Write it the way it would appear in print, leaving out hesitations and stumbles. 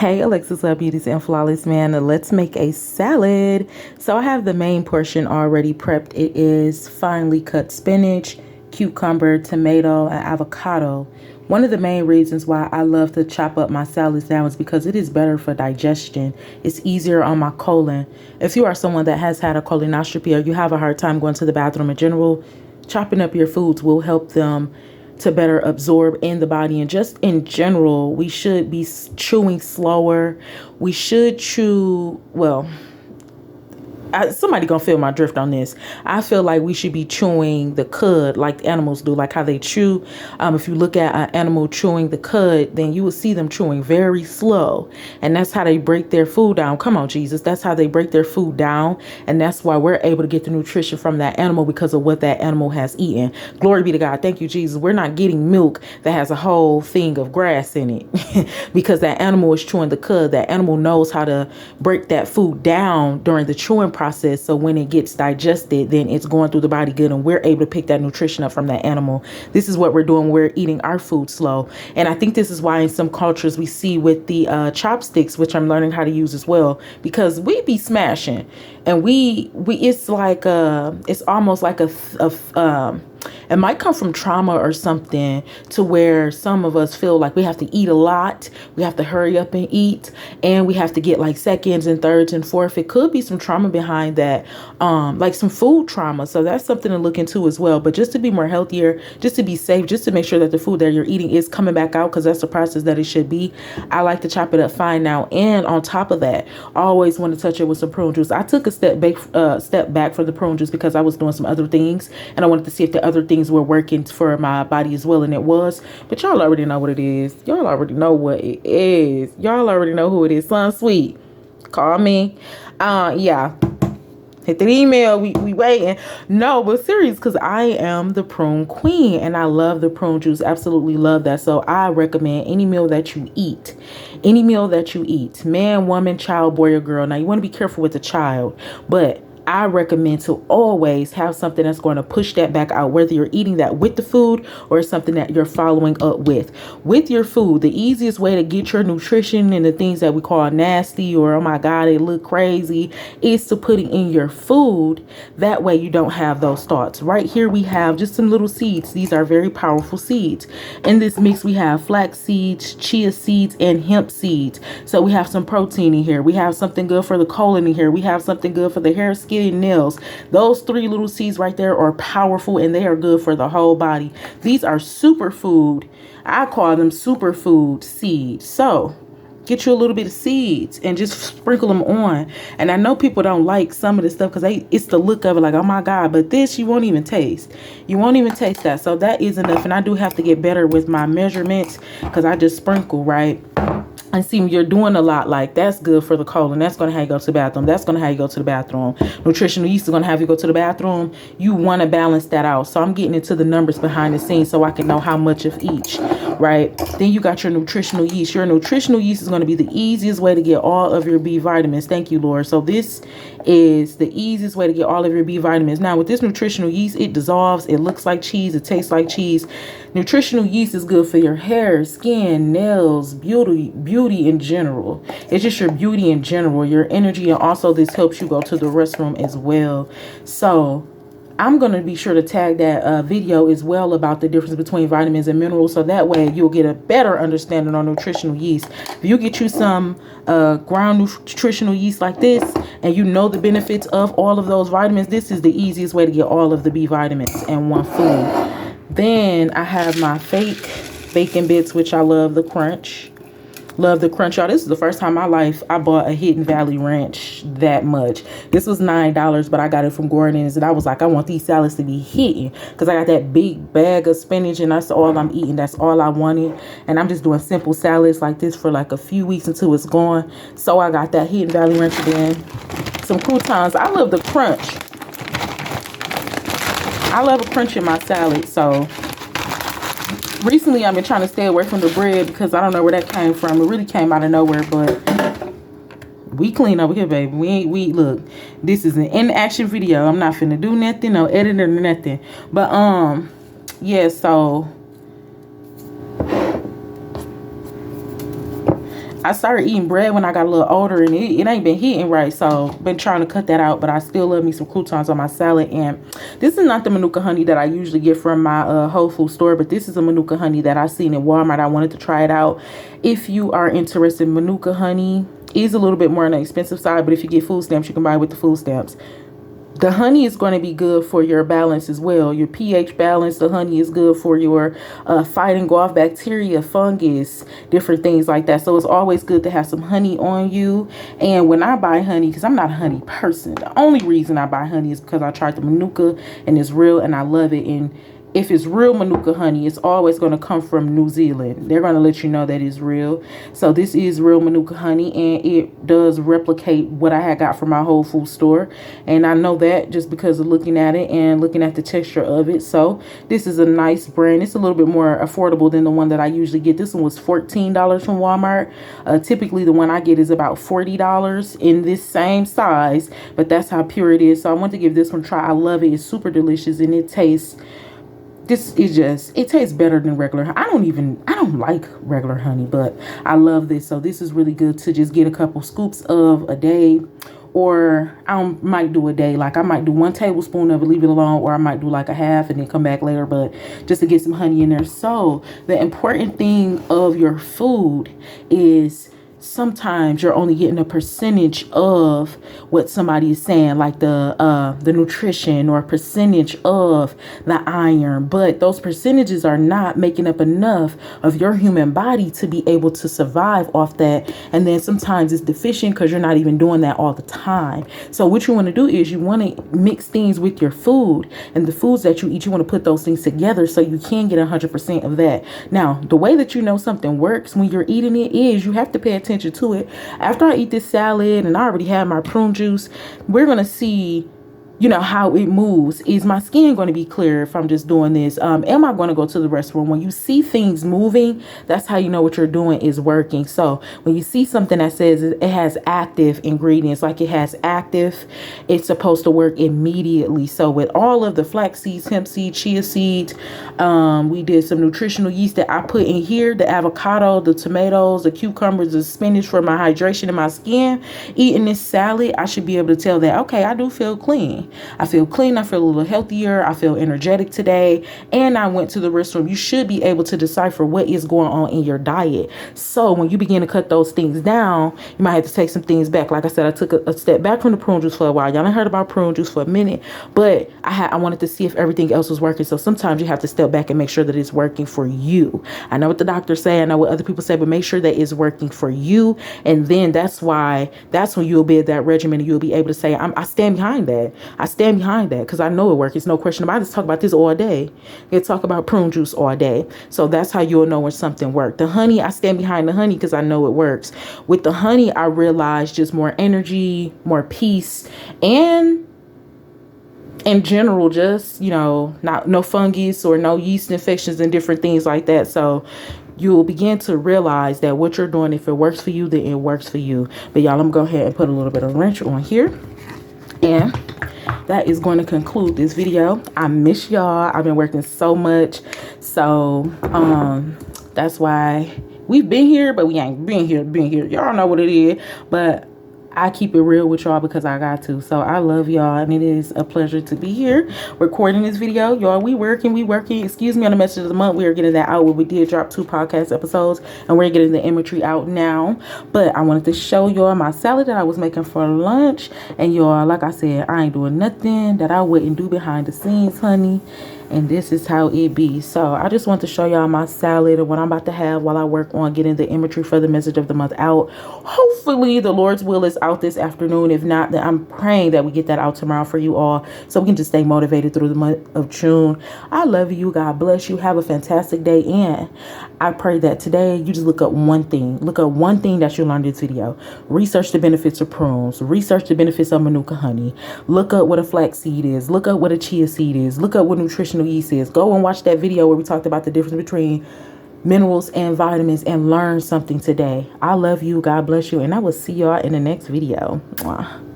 Hey, Alexis Love Beauties and Flawless Man. Let's make a salad. So I have the main portion already prepped. It is finely cut spinach, cucumber, tomato, and avocado. One of the main reasons why I love to chop up my salads down is because it is better for digestion. It's easier on my colon. If you are someone that has had a colonoscopy or you have a hard time going to the bathroom in general, chopping up your foods will help them to better absorb in the body. And just in general, we should be chewing slower. We should chew, well, somebody gonna feel my drift on this. I feel like we should be chewing the cud like animals do, like how they chew. If you look at an animal chewing the cud, then you will see them chewing very slow, and that's how they break their food down. Come on, Jesus, that's how they break their food down, and that's why we're able to get the nutrition from that animal because of what that animal has eaten. Glory be to God. Thank you, Jesus. We're not getting milk that has a whole thing of grass in it because that animal is chewing the cud. That animal knows how to break that food down during the chewing process. So when it gets digested, then it's going through the body good, and we're able to pick that nutrition up from that animal. This is what we're doing. We're eating our food slow. And I think this is why in some cultures we see with the chopsticks, which I'm learning how to use as well, because we be smashing, and we it's like it's almost like it might come from trauma or something, to where some of us feel like we have to eat a lot. We have to hurry up and eat, and we have to get like seconds and thirds and fourth. It could be some trauma behind that, like some food trauma. So that's something to look into as well. But just to be more healthier, just to be safe, just to make sure that the food that you're eating is coming back out, because that's the process that it should be. I like to chop it up fine now. And on top of that, I always want to touch it with some prune juice. I took a step back from the prune juice because I was doing some other things, and I wanted to see if the other things were working for my body as well, and it was. But y'all already know what it is. Y'all already know what it is. Y'all already know who it is. Sun Sweet, call me. Yeah, hit the email. We waiting. No, but serious, because I am the prune queen, and I love the prune juice. Absolutely love that. So I recommend any meal that you eat, man, woman, child, boy, or girl. Now you want to be careful with the child, but I recommend to always have something that's going to push that back out, whether you're eating that with the food or something that you're following up with. With your food, the easiest way to get your nutrition and the things that we call nasty or, oh my God, they look crazy, is to put it in your food. That way you don't have those thoughts. Right here we have just some little seeds. These are very powerful seeds. In this mix we have flax seeds, chia seeds, and hemp seeds. So we have some protein in here. We have something good for the colon in here. We have something good for the hair, skin, and nails. Those three little seeds right there are powerful, and they are good for the whole body. These are superfood. I call them superfood seeds. So get you a little bit of seeds and just sprinkle them on. And I know people don't like some of this stuff because it's the look of it, like, oh my God, but this you won't even taste. You won't even taste that. So that is enough. And I do have to get better with my measurements because I just sprinkle, right? And see, you're doing a lot, like that's good for the colon. That's going to have you go to the bathroom. That's going to have you go to the bathroom. Nutritional yeast is going to have you go to the bathroom. You want to balance that out. So I'm getting into the numbers behind the scenes so I can know how much of each, right? Then you got your nutritional yeast. Your nutritional yeast is going to be the easiest way to get all of your B vitamins. Thank you, Lord. So this is the easiest way to get all of your B vitamins. Now with this nutritional yeast, it dissolves. It looks like cheese. It tastes like cheese. Nutritional yeast is good for your hair, skin, nails, beauty in general. It's just your beauty in general, your energy, and also this helps you go to the restroom as well. So I'm going to be sure to tag that video as well about the difference between vitamins and minerals, so that way you'll get a better understanding on nutritional yeast. If you get you some ground nutritional yeast like this, and you know the benefits of all of those vitamins, this is the easiest way to get all of the B vitamins in one food. Then I have my fake bacon bits, which I love the crunch. Love the crunch, y'all. This is the first time in my life I bought a Hidden Valley Ranch that much. This was $9, but I got it from Gordon's, and I was like, I want these salads to be hitting because I got that big bag of spinach, and that's all I'm eating. That's all I wanted. And I'm just doing simple salads like this for like a few weeks until it's gone. So I got that Hidden Valley Ranch again. Some croutons. I love the crunch. I love a crunch in my salad. So recently I've been trying to stay away from the bread because I don't know where that came from. It really came out of nowhere, but we clean over here, baby. We look, this is an in-action video. I'm not finna do nothing, no editing or nothing. But yeah, so I started eating bread when I got a little older, and it ain't been hitting right. So been trying to cut that out, but I still love me some croutons on my salad. And this is not the Manuka honey that I usually get from my Whole Food store, but this is a Manuka honey that I seen in Walmart. I wanted to try it out. If you are interested, Manuka honey is a little bit more on the expensive side, but if you get food stamps, you can buy it with the food stamps. The honey is going to be good for your balance as well. Your pH balance. The honey is good for your fighting off bacteria, fungus, different things like that. So it's always good to have some honey on you. And when I buy honey, because I'm not a honey person, the only reason I buy honey is because I tried the Manuka and it's real and I love it. And if it's real Manuka honey, it's always going to come from New Zealand. They're going to let you know that it's real. So this is real Manuka honey, and it does replicate what I had got from my Whole Food store. And I know that just because of looking at it and looking at the texture of it. So this is a nice brand. It's a little bit more affordable than the one that I usually get. This one was $14 from Walmart. Typically the one I get is about $40 in this same size, but that's how pure it is. So I want to give this one a try. I love it. It's super delicious, and it tastes... it tastes better than regular. I don't like regular honey, but I love this. So this is really good to just get a couple scoops of a day, or I might do a day. Like I might do 1 tablespoon of it, leave it alone, or I might do like a half and then come back later, but just to get some honey in there. So the important thing of your food is sometimes you're only getting a percentage of what somebody is saying, like the nutrition or a percentage of the iron, but those percentages are not making up enough of your human body to be able to survive off that. And then sometimes it's deficient because you're not even doing that all the time. So what you want to do is you want to mix things with your food, and the foods that you eat, you want to put those things together so you can get 100% of that. Now, the way that you know something works when you're eating it is you have to pay attention to it. After I eat this salad and I already have my prune juice, we're going to see, you know, how it moves. Is my skin going to be clear if I'm just doing this? Am I going to go to the restroom? When you see things moving, that's how you know what you're doing is working. So when you see something that says it has active ingredients, like it has active, it's supposed to work immediately. So with all of the flax seeds, hemp seeds, chia seeds, we did some nutritional yeast that I put in here, the avocado, the tomatoes, the cucumbers, the spinach for my hydration in my skin. Eating this salad, I should be able to tell that, okay, I do feel clean. I feel clean. I feel a little healthier. I feel energetic today. And I went to the restroom. You should be able to decipher what is going on in your diet. So when you begin to cut those things down, you might have to take some things back. Like I said, I took a step back from the prune juice for a while. Y'all ain't heard about prune juice for a minute, but I wanted to see if everything else was working. So sometimes you have to step back and make sure that it's working for you. I know what the doctors say. I know what other people say, but make sure that it's working for you. And then that's when you'll be at that regimen and you'll be able to say, I stand behind that. I stand behind that because I know it works. It's no question about it. I just talk about this all day. I talk about prune juice all day. So that's how you'll know when something worked. The honey, I stand behind the honey because I know it works. With the honey, I realized just more energy, more peace, and in general, just, you know, no fungus or no yeast infections and different things like that. So you'll begin to realize that what you're doing, if it works for you, then it works for you. But y'all, I'm going to go ahead and put a little bit of wrench on here. And that is going to conclude this video. I miss y'all. I've been working so much. So that's why we've been here, but we ain't been here. Y'all know what it is. But I keep it real with y'all because I got to. So I love y'all, and it is a pleasure to be here recording this video. Y'all, we working. Excuse me on the message of the month. We are getting that out. We did drop 2 podcast episodes, and we're getting the imagery out now. But I wanted to show y'all my salad that I was making for lunch. And y'all, like I said, I ain't doing nothing that I wouldn't do behind the scenes, honey. And this is how it be. So I just want to show y'all my salad and what I'm about to have while I work on getting the imagery for the message of the month out. Hopefully the Lord's will is out this afternoon. If not, then I'm praying that we get that out tomorrow for you all, so we can just stay motivated through the month of June. I love you. God bless you. Have a fantastic day. And I pray that today you just look up one thing. Look up one thing that you learned in this video. Research the benefits of prunes. Research the benefits of Manuka honey. Look up what a flax seed is. Look up what a chia seed is. Look up what nutritional yeast is. Go and watch that video where we talked about the difference between minerals and vitamins and learn something today. I love you. God bless you. And I will see y'all in the next video. Mwah.